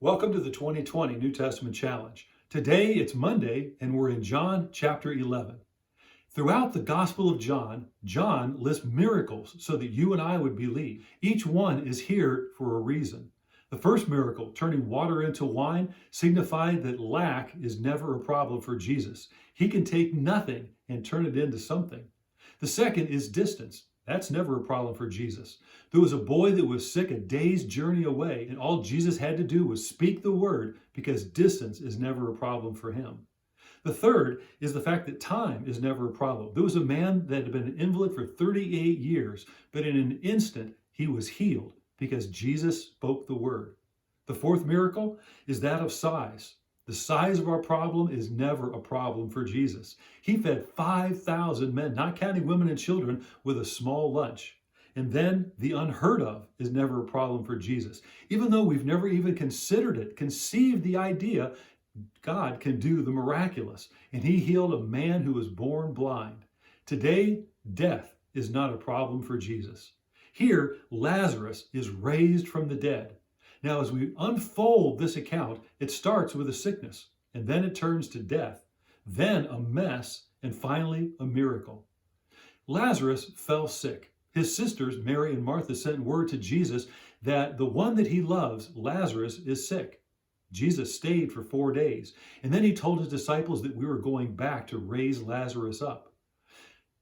Welcome to the 2020 New Testament Challenge. Today it's Monday and we're in John chapter 11. Throughout the Gospel of John, John lists miracles so that you and I would believe. Each one is here for a reason. The first miracle, turning water into wine, signified that lack is never a problem for Jesus. He can take nothing and turn it into something. The second is distance. That's never a problem for Jesus. There was a boy that was sick a day's journey away, and all Jesus had to do was speak the word because distance is never a problem for him. The third is the fact that time is never a problem. There was a man that had been an invalid for 38 years, but in an instant he was healed because Jesus spoke the word. The fourth miracle is that of size. The size of our problem is never a problem for Jesus. He fed 5,000 men, not counting women and children, with a small lunch. And then the unheard of is never a problem for Jesus. Even though we've never even considered it, conceived the idea, God can do the miraculous. And he healed a man who was born blind. Today, death is not a problem for Jesus. Here, Lazarus is raised from the dead. Now, as we unfold this account, it starts with a sickness, and then it turns to death, then a mess, and finally a miracle. Lazarus fell sick. His sisters, Mary and Martha, sent word to Jesus that the one that he loves, Lazarus, is sick. Jesus stayed for 4 days, and then he told his disciples that we were going back to raise Lazarus up.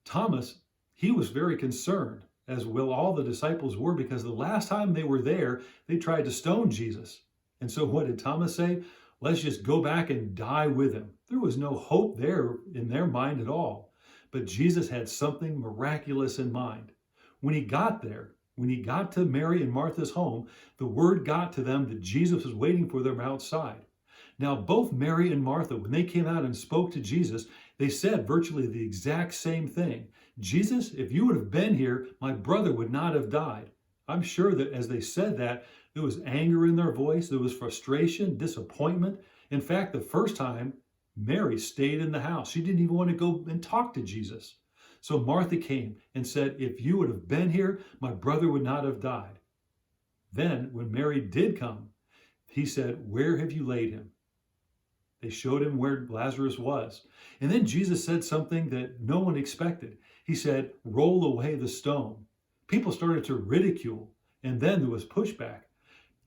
Thomas, he was very concerned, as will all the disciples were, because the last time they were there, they tried to stone Jesus. And so what did Thomas say? Let's just go back and die with him. There was no hope there in their mind at all. But Jesus had something miraculous in mind. When he got there, when he got to Mary and Martha's home, the word got to them that Jesus was waiting for them outside. Now, both Mary and Martha, when they came out and spoke to Jesus, they said virtually the exact same thing. Jesus, if you would have been here, my brother would not have died. I'm sure that as they said that, there was anger in their voice, there was frustration, disappointment. In fact, the first time, Mary stayed in the house. She didn't even want to go and talk to Jesus. So Martha came and said, if you would have been here, my brother would not have died. Then, when Mary did come, he said, where have you laid him? They showed him where Lazarus was. And then Jesus said something that no one expected. He said, roll away the stone. People started to ridicule, and then there was pushback.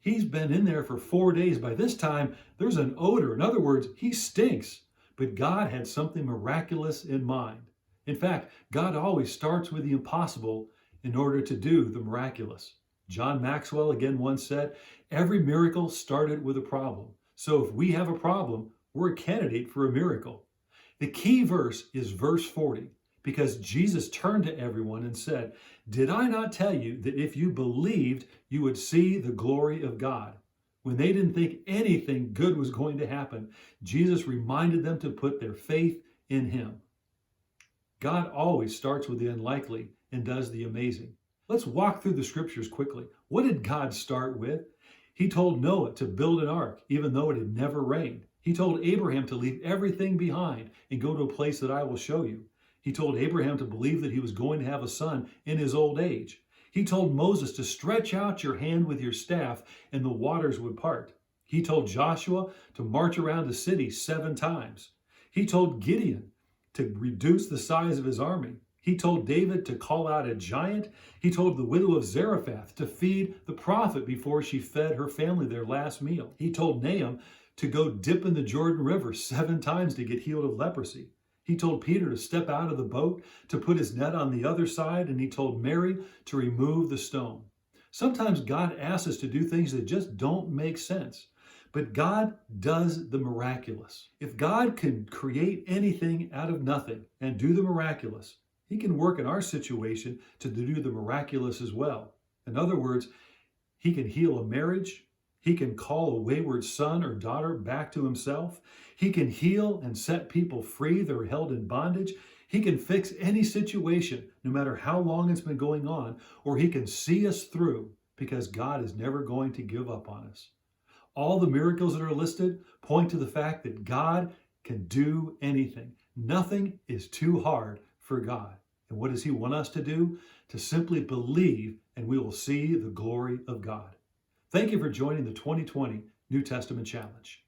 He's been in there for 4 days. By this time, there's an odor. In other words, he stinks. But God had something miraculous in mind. In fact, God always starts with the impossible in order to do the miraculous. John Maxwell again once said, every miracle started with a problem. So if we have a problem, we're a candidate for a miracle. The key verse is verse 40, because Jesus turned to everyone and said, did I not tell you that if you believed, you would see the glory of God? When they didn't think anything good was going to happen, Jesus reminded them to put their faith in him. God always starts with the unlikely and does the amazing. Let's walk through the scriptures quickly. What did God start with? He told Noah to build an ark, even though it had never rained. He told Abraham to leave everything behind and go to a place that I will show you. He told Abraham to believe that he was going to have a son in his old age. He told Moses to stretch out your hand with your staff and the waters would part. He told Joshua to march around the city 7 times. He told Gideon to reduce the size of his army. He told David to call out a giant. He told the widow of Zarephath to feed the prophet before she fed her family their last meal. He told Nahum to go dip in the Jordan River 7 times to get healed of leprosy. He told Peter to step out of the boat, to put his net on the other side, and he told Mary to remove the stone. Sometimes God asks us to do things that just don't make sense, but God does the miraculous. If God can create anything out of nothing and do the miraculous, he can work in our situation to do the miraculous as well. In other words, he can heal a marriage. He can call a wayward son or daughter back to himself. He can heal and set people free that are held in bondage. He can fix any situation, no matter how long it's been going on, or he can see us through because God is never going to give up on us. All the miracles that are listed point to the fact that God can do anything. Nothing is too hard for God. And what does he want us to do? To simply believe, and we will see the glory of God. Thank you for joining the 2020 New Testament Challenge.